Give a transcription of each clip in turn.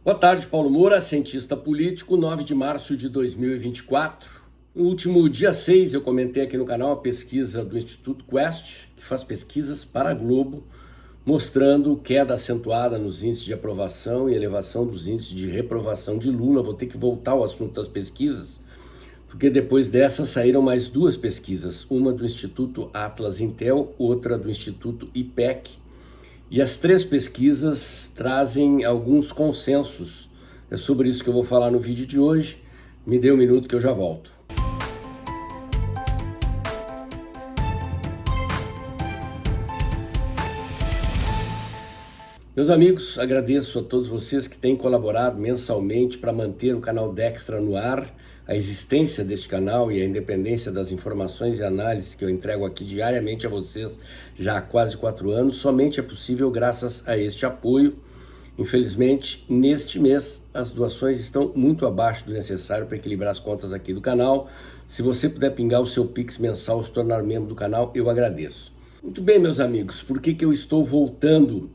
Boa tarde, Paulo Moura, cientista político, 9 de março de 2024. No último dia 6, eu comentei aqui no canal a pesquisa do Instituto Quest, que faz pesquisas para a Globo, mostrando queda acentuada nos índices de aprovação e elevação dos índices de reprovação de Lula. Vou ter que voltar ao assunto das pesquisas, porque depois dessa saíram mais duas pesquisas, uma do Instituto Atlas Intel, outra do Instituto IPEC, e as três pesquisas trazem alguns consensos. É sobre isso que eu vou falar no vídeo de hoje. Me dê um minuto que eu já volto. Meus amigos, agradeço a todos vocês que têm colaborado mensalmente para manter o canal Dextra no ar, a existência deste canal e a independência das informações e análises que eu entrego aqui diariamente a vocês já há quase 4 anos. Somente é possível graças a este apoio. Infelizmente, neste mês, as doações estão muito abaixo do necessário para equilibrar as contas aqui do canal. Se você puder pingar o seu Pix mensal, se tornar membro do canal, eu agradeço. Muito bem, meus amigos, por que eu estou voltando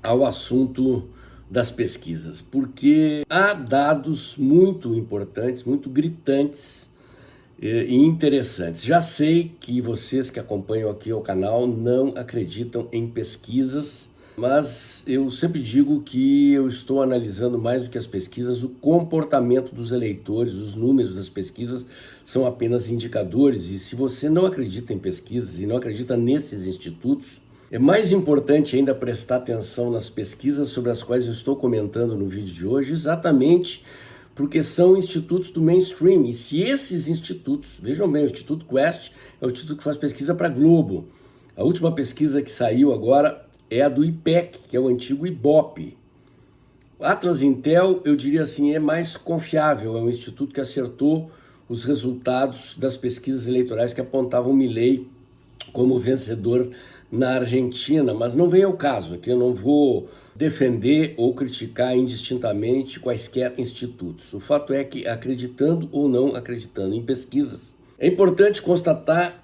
ao assunto das pesquisas? Porque há dados muito importantes, muito gritantes e interessantes. Já sei que vocês que acompanham aqui o canal não acreditam em pesquisas, mas eu sempre digo que eu estou analisando mais do que as pesquisas, o comportamento dos eleitores. Os números das pesquisas são apenas indicadores, e se você não acredita em pesquisas e não acredita nesses institutos, é mais importante ainda prestar atenção nas pesquisas sobre as quais eu estou comentando no vídeo de hoje, exatamente porque são institutos do mainstream. E se esses institutos, vejam bem, o Instituto Quest é o instituto que faz pesquisa para a Globo. A última pesquisa que saiu agora é a do IPEC, que é o antigo IBOP. O Atlas Intel, eu diria assim, é mais confiável, é um instituto que acertou os resultados das pesquisas eleitorais que apontavam Milei como vencedor na Argentina, mas não vem ao caso, aqui eu não vou defender ou criticar indistintamente quaisquer institutos. O fato é que, acreditando ou não acreditando em pesquisas, é importante constatar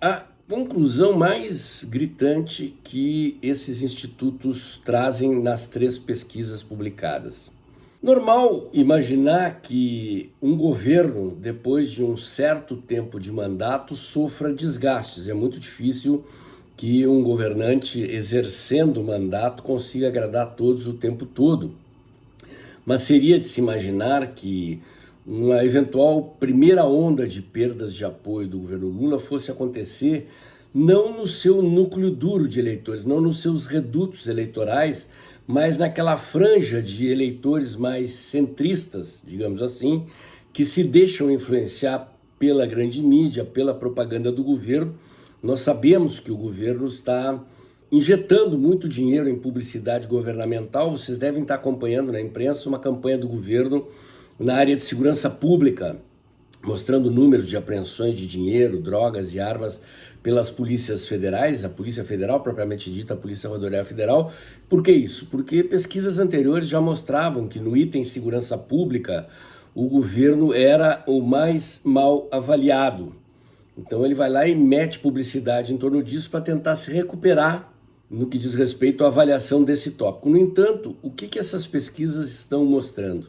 a conclusão mais gritante que esses institutos trazem nas três pesquisas publicadas. Normal imaginar que um governo, depois de um certo tempo de mandato, sofra desgastes. É muito difícil que um governante exercendo o mandato consiga agradar a todos o tempo todo. Mas seria de se imaginar que uma eventual primeira onda de perdas de apoio do governo Lula fosse acontecer não no seu núcleo duro de eleitores, não nos seus redutos eleitorais, mas naquela franja de eleitores mais centristas, digamos assim, que se deixam influenciar pela grande mídia, pela propaganda do governo. Nós sabemos que o governo está injetando muito dinheiro em publicidade governamental. Vocês devem estar acompanhando na imprensa uma campanha do governo na área de segurança pública, mostrando números de apreensões de dinheiro, drogas e armas pelas polícias federais, a Polícia Federal, propriamente dita, a Polícia Rodoviária Federal. Por que isso? Porque pesquisas anteriores já mostravam que no item segurança pública o governo era o mais mal avaliado. Então ele vai lá e mete publicidade em torno disso para tentar se recuperar no que diz respeito à avaliação desse tópico. No entanto, o que essas pesquisas estão mostrando?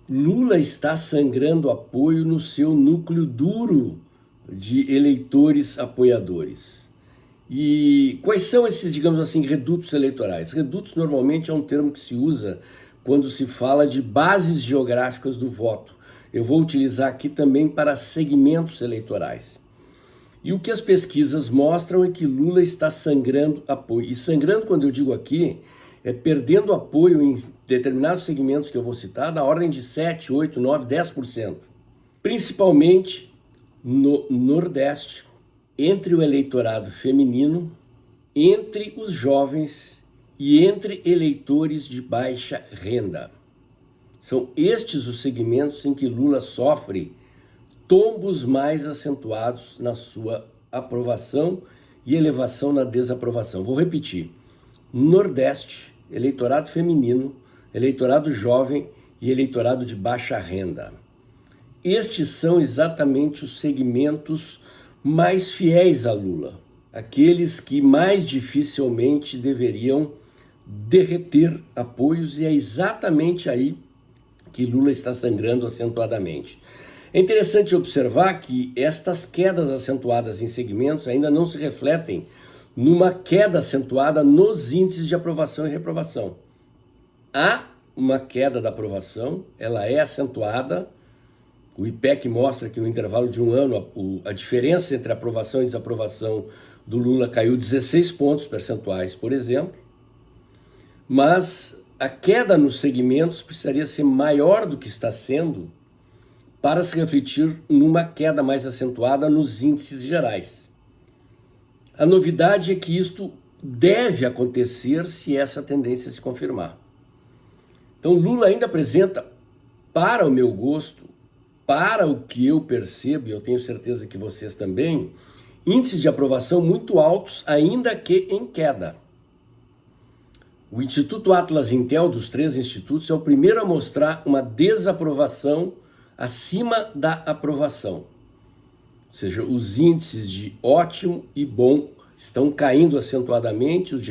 Lula está sangrando apoio no seu núcleo duro de eleitores apoiadores. E quais são esses, digamos assim, redutos eleitorais? Redutos normalmente é um termo que se usa quando se fala de bases geográficas do voto. Eu vou utilizar aqui também para segmentos eleitorais. E o que as pesquisas mostram é que Lula está sangrando apoio. E sangrando, quando eu digo aqui, é perdendo apoio em determinados segmentos que eu vou citar, da ordem de 7, 8, 9, 10%. Principalmente no Nordeste, entre o eleitorado feminino, entre os jovens e entre eleitores de baixa renda. São estes os segmentos em que Lula sofre tombos mais acentuados na sua aprovação e elevação na desaprovação. Vou repetir: Nordeste, eleitorado feminino, eleitorado jovem e eleitorado de baixa renda. Estes são exatamente os segmentos mais fiéis a Lula, aqueles que mais dificilmente deveriam derreter apoios, e é exatamente aí que Lula está sangrando acentuadamente. É interessante observar que estas quedas acentuadas em segmentos ainda não se refletem numa queda acentuada nos índices de aprovação e reprovação. Há uma queda da aprovação, ela é acentuada. O IPEC mostra que no intervalo de um ano a diferença entre aprovação e desaprovação do Lula caiu 16 pontos percentuais, por exemplo. Mas a queda nos segmentos precisaria ser maior do que está sendo para se refletir numa queda mais acentuada nos índices gerais. A novidade é que isto deve acontecer se essa tendência se confirmar. Então Lula ainda apresenta, para o meu gosto, para o que eu percebo, e eu tenho certeza que vocês também, índices de aprovação muito altos, ainda que em queda. O Instituto Atlas Intel, dos 3 institutos, é o primeiro a mostrar uma desaprovação acima da aprovação. Ou seja, os índices de ótimo e bom estão caindo acentuadamente, os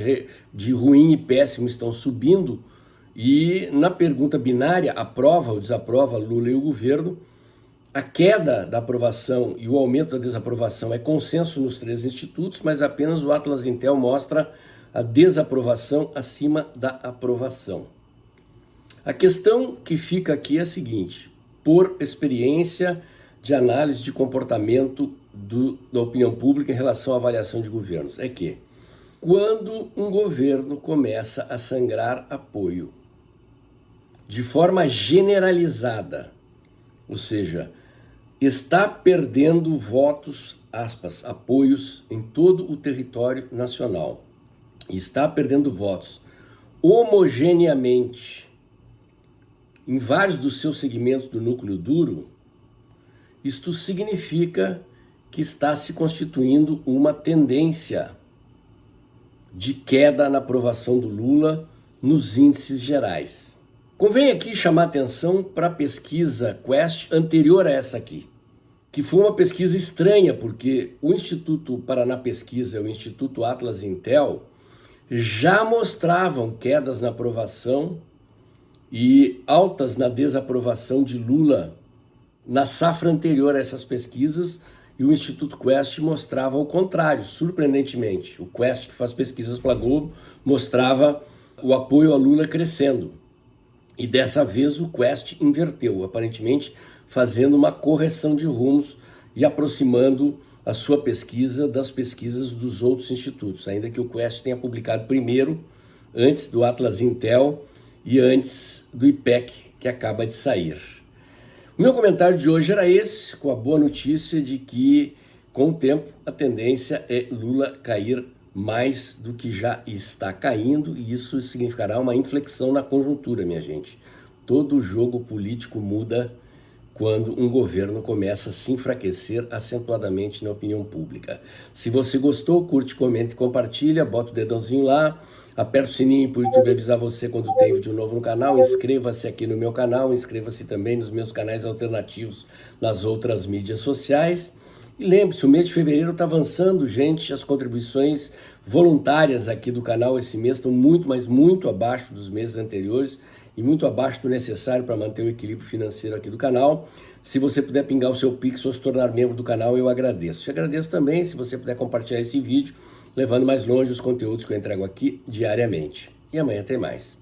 de ruim e péssimo estão subindo, e na pergunta binária, aprova ou desaprova Lula e o governo, a queda da aprovação e o aumento da desaprovação é consenso nos 3 institutos, mas apenas o Atlas Intel mostra a desaprovação acima da aprovação. A questão que fica aqui é a seguinte: por experiência de análise de comportamento da opinião pública em relação à avaliação de governos, é que quando um governo começa a sangrar apoio de forma generalizada, ou seja, está perdendo votos, aspas, apoios em todo o território nacional, e está perdendo votos homogeneamente em vários dos seus segmentos do núcleo duro, isto significa que está se constituindo uma tendência de queda na aprovação do Lula nos índices gerais. Convém aqui chamar atenção para a pesquisa Quest anterior a essa aqui, que foi uma pesquisa estranha, porque o Instituto Paraná Pesquisa e o Instituto Atlas Intel já mostravam quedas na aprovação e altas na desaprovação de Lula na safra anterior a essas pesquisas, e o Instituto Quest mostrava o contrário, surpreendentemente. O Quest, que faz pesquisas para a Globo, mostrava o apoio a Lula crescendo. E dessa vez o Quest inverteu, aparentemente fazendo uma correção de rumos e aproximando a sua pesquisa das pesquisas dos outros institutos, ainda que o Quest tenha publicado primeiro, antes do Atlas Intel e antes do IPEC, que acaba de sair. O meu comentário de hoje era esse, com a boa notícia de que, com o tempo, a tendência é Lula cair mais do que já está caindo, e isso significará uma inflexão na conjuntura, minha gente. Todo jogo político muda quando um governo começa a se enfraquecer acentuadamente na opinião pública. Se você gostou, curte, comenta e compartilha, bota o dedãozinho lá, aperta o sininho para o YouTube avisar você quando tem vídeo novo no canal, inscreva-se aqui no meu canal, inscreva-se também nos meus canais alternativos nas outras mídias sociais. E lembre-se, o mês de fevereiro está avançando, gente, as contribuições voluntárias aqui do canal esse mês estão muito, mas muito abaixo dos meses anteriores, e muito abaixo do necessário para manter o equilíbrio financeiro aqui do canal. Se você puder pingar o seu Pix ou se tornar membro do canal, eu agradeço. E agradeço também se você puder compartilhar esse vídeo, levando mais longe os conteúdos que eu entrego aqui diariamente. E amanhã tem mais.